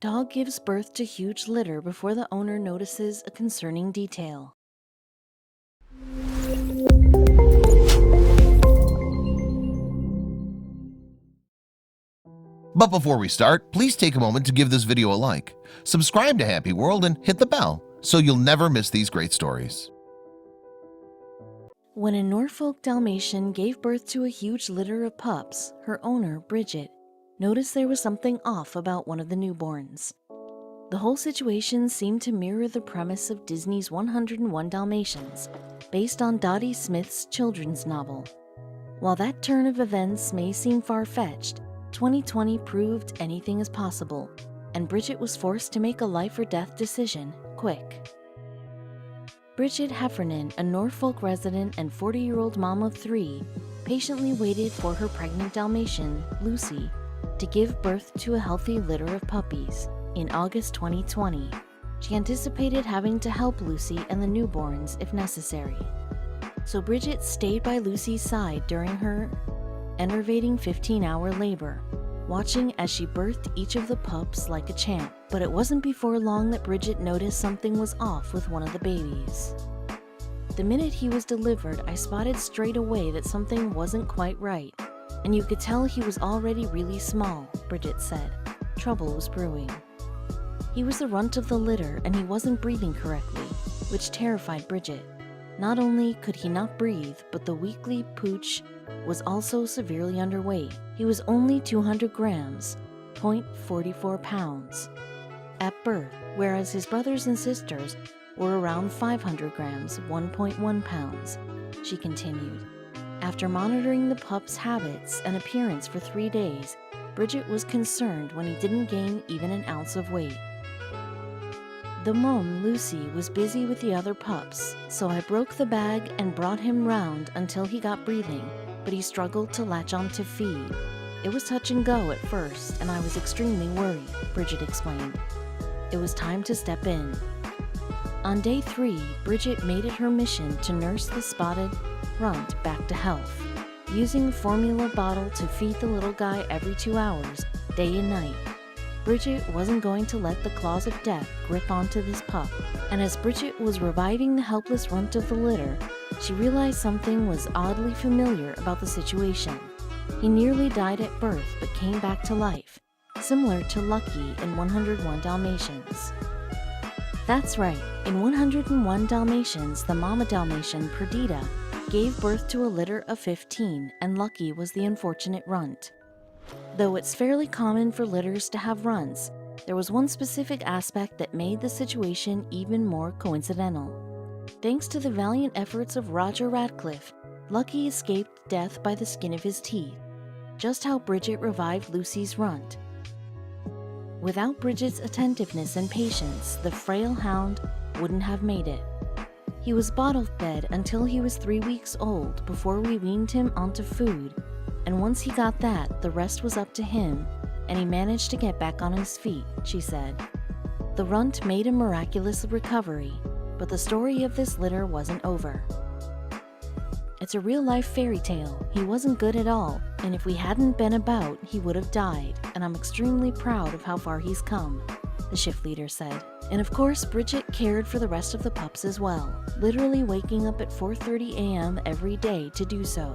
Dog gives birth to huge litter before the owner notices a concerning detail. But before we start, please take a moment to give this video a like, subscribe to Happy World, and hit the bell so you'll never miss these great stories. When a Norfolk Dalmatian gave birth to a huge litter of pups, her owner, Bridget, noticed there was something off about one of the newborns. The whole situation seemed to mirror the premise of Disney's 101 Dalmatians, based on Dottie Smith's children's novel. While that turn of events may seem far-fetched, 2020 proved anything is possible, and Bridget was forced to make a life-or-death decision, quick. Bridget Heffernan, a Norfolk resident and 40-year-old mom of 3, patiently waited for her pregnant Dalmatian, Lucy, to give birth to a healthy litter of puppies. In August 2020, she anticipated having to help Lucy and the newborns if necessary. So Bridget stayed by Lucy's side during her enervating 15-hour labor, watching as she birthed each of the pups like a champ. But it wasn't before long that Bridget noticed something was off with one of the babies. The minute he was delivered, I spotted straight away that something wasn't quite right, and you could tell he was already really small, Bridget said. Trouble was brewing. He was the runt of the litter, and he wasn't breathing correctly, which terrified Bridget. Not only could he not breathe, but the weakly pooch was also severely underweight. He was only 200 grams, 0.44 pounds, at birth, whereas his brothers and sisters were around 500 grams, 1.1 pounds, she continued. After monitoring the pup's habits and appearance for 3 days, Bridget was concerned when he didn't gain even an ounce of weight. The mom, Lucy, was busy with the other pups, so I broke the bag and brought him round until he got breathing, but he struggled to latch on to feed. It was touch and go at first, and I was extremely worried, Bridget explained. It was time to step in. On day 3, Bridget made it her mission to nurse the spotted runt back to health, using a formula bottle to feed the little guy every 2 hours, day and night. Bridget wasn't going to let the claws of death grip onto this pup, and as Bridget was reviving the helpless runt of the litter, she realized something was oddly familiar about the situation. He nearly died at birth but came back to life, similar to Lucky in 101 Dalmatians. That's right, in 101 Dalmatians, the mama Dalmatian, Perdita, gave birth to a litter of 15, and Lucky was the unfortunate runt. Though it's fairly common for litters to have runts, there was one specific aspect that made the situation even more coincidental. Thanks to the valiant efforts of Roger Radcliffe, Lucky escaped death by the skin of his teeth, just how Bridget revived Lucy's runt. Without Bridget's attentiveness and patience, the frail hound wouldn't have made it. He was bottle-fed until he was 3 weeks old before we weaned him onto food, and once he got that, the rest was up to him, and he managed to get back on his feet, she said. The runt made a miraculous recovery, but the story of this litter wasn't over. It's a real-life fairy tale. He wasn't good at all, and if we hadn't been about, he would have died, and I'm extremely proud of how far he's come, the shift leader said. And of course, Bridget cared for the rest of the pups as well, literally waking up at 4:30 a.m. every day to do so.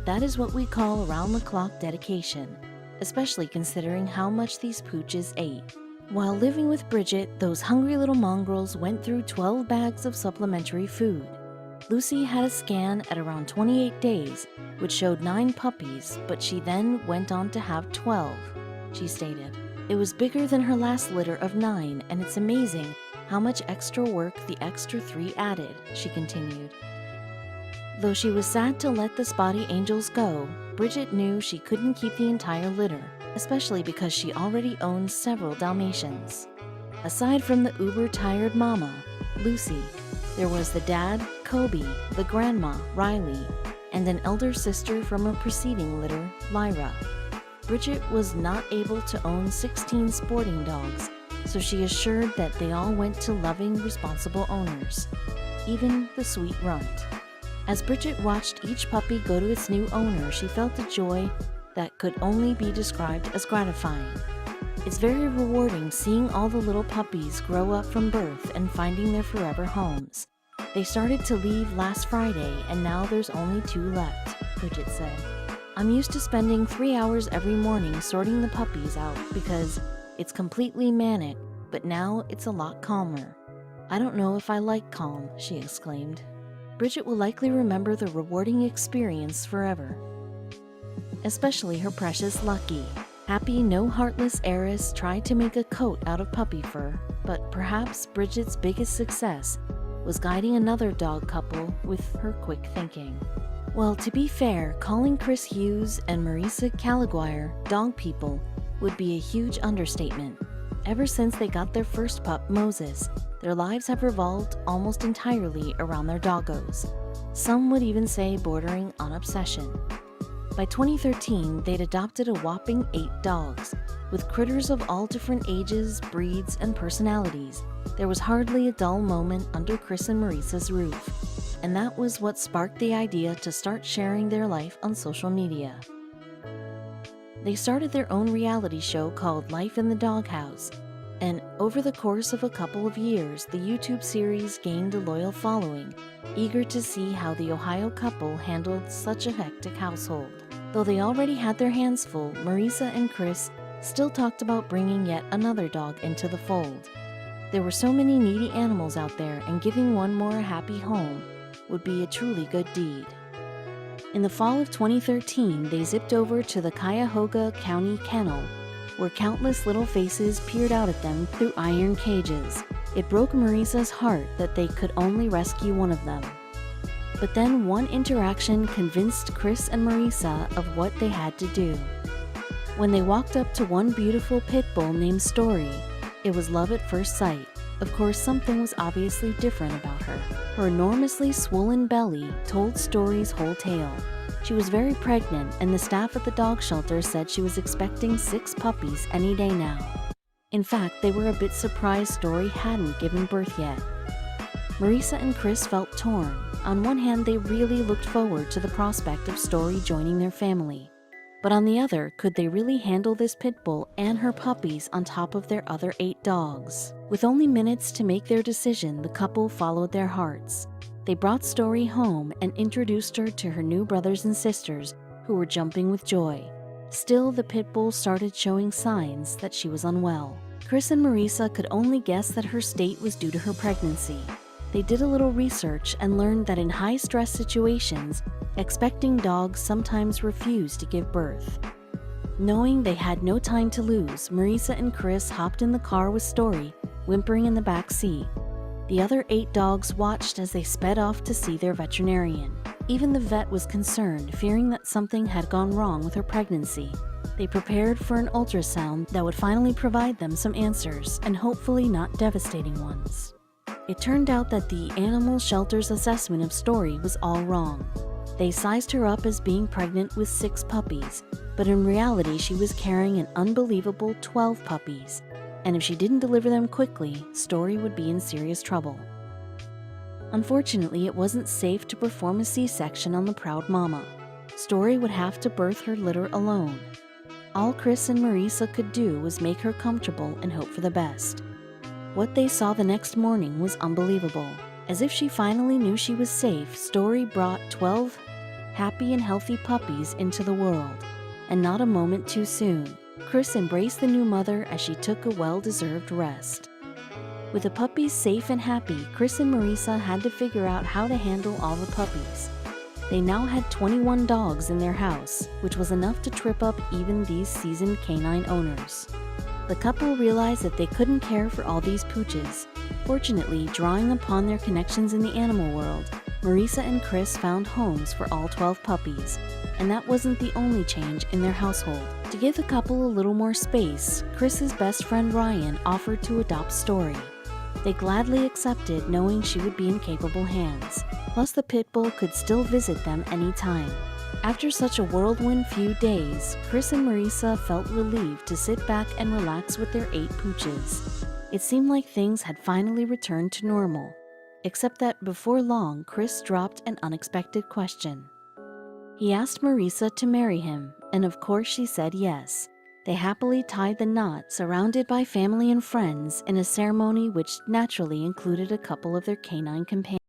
That is what we call around-the-clock dedication, especially considering how much these pooches ate. While living with Bridget, those hungry little mongrels went through 12 bags of supplementary food. Lucy had a scan at around 28 days, which showed 9 puppies, but she then went on to have 12, she stated. It was bigger than her last litter of 9, and it's amazing how much extra work the extra 3 added, she continued. Though she was sad to let the spotty angels go, Bridget knew she couldn't keep the entire litter, especially because she already owned several Dalmatians. Aside from the uber-tired mama, Lucy, there was the dad, Kobe, the grandma, Riley, and an elder sister from a preceding litter, Lyra. Bridget was not able to own 16 sporting dogs, so she assured that they all went to loving, responsible owners, even the sweet runt. As Bridget watched each puppy go to its new owner, she felt a joy that could only be described as gratifying. It's very rewarding seeing all the little puppies grow up from birth and finding their forever homes. They started to leave last Friday and now there's only 2 left, Bridget said. I'm used to spending 3 hours every morning sorting the puppies out because it's completely manic, but now it's a lot calmer. I don't know if I like calm, she exclaimed. Bridget will likely remember the rewarding experience forever. Especially her precious Lucky. Happy, no heartless heiress tried to make a coat out of puppy fur, but perhaps Bridget's biggest success was guiding another dog couple with her quick thinking. Well, to be fair, calling Chris Hughes and Marisa Caliguire dog people would be a huge understatement. Ever since they got their first pup, Moses, their lives have revolved almost entirely around their doggos. Some would even say bordering on obsession. By 2013, they'd adopted a whopping 8 dogs. With critters of all different ages, breeds, and personalities, there was hardly a dull moment under Chris and Marisa's roof. And that was what sparked the idea to start sharing their life on social media. They started their own reality show called Life in the Doghouse, and over the course of a couple of years, the YouTube series gained a loyal following, eager to see how the Ohio couple handled such a hectic household. Though they already had their hands full, Marisa and Chris still talked about bringing yet another dog into the fold. There were so many needy animals out there, and giving one more a happy home would be a truly good deed. In the fall of 2013, they zipped over to the Cuyahoga County Kennel, where countless little faces peered out at them through iron cages. It broke Marisa's heart that they could only rescue one of them. But then one interaction convinced Chris and Marisa of what they had to do. When they walked up to one beautiful pit bull named Story, it was love at first sight. Of course, something was obviously different about her. Her enormously swollen belly told Story's whole tale. She was very pregnant, and the staff at the dog shelter said she was expecting 6 puppies any day now. In fact, they were a bit surprised Story hadn't given birth yet. Marisa and Chris felt torn. On one hand, they really looked forward to the prospect of Story joining their family. But on the other, could they really handle this pit bull and her puppies on top of their other 8 dogs? With only minutes to make their decision, the couple followed their hearts. They brought Story home and introduced her to her new brothers and sisters, who were jumping with joy. Still, the pit bull started showing signs that she was unwell. Chris and Marisa could only guess that her state was due to her pregnancy. They did a little research and learned that in high-stress situations, expecting dogs sometimes refuse to give birth. Knowing they had no time to lose, Marisa and Chris hopped in the car with Story, whimpering in the back seat. The other 8 dogs watched as they sped off to see their veterinarian. Even the vet was concerned, fearing that something had gone wrong with her pregnancy. They prepared for an ultrasound that would finally provide them some answers, and hopefully not devastating ones. It turned out that the animal shelter's assessment of Story was all wrong. They sized her up as being pregnant with 6 puppies, but in reality she was carrying an unbelievable 12 puppies, and if she didn't deliver them quickly, Story would be in serious trouble. Unfortunately, it wasn't safe to perform a C-section on the proud mama. Story would have to birth her litter alone. All Chris and Marisa could do was make her comfortable and hope for the best. What they saw the next morning was unbelievable. As if she finally knew she was safe, Story brought 12 happy and healthy puppies into the world, and not a moment too soon. Chris embraced the new mother as she took a well-deserved rest. With the puppies safe and happy, Chris and Marisa had to figure out how to handle all the puppies. They now had 21 dogs in their house, which was enough to trip up even these seasoned canine owners. The couple realized that they couldn't care for all these pooches. Fortunately, drawing upon their connections in the animal world, Marisa and Chris found homes for all 12 puppies, and that wasn't the only change in their household. To give the couple a little more space, Chris's best friend Ryan offered to adopt Story. They gladly accepted, knowing she would be in capable hands. Plus, the pit bull could still visit them anytime. After such a whirlwind few days, Chris and Marisa felt relieved to sit back and relax with their 8 pooches. It seemed like things had finally returned to normal, except that before long, Chris dropped an unexpected question. He asked Marisa to marry him, and of course she said yes. They happily tied the knot, surrounded by family and friends, in a ceremony which naturally included a couple of their canine companions.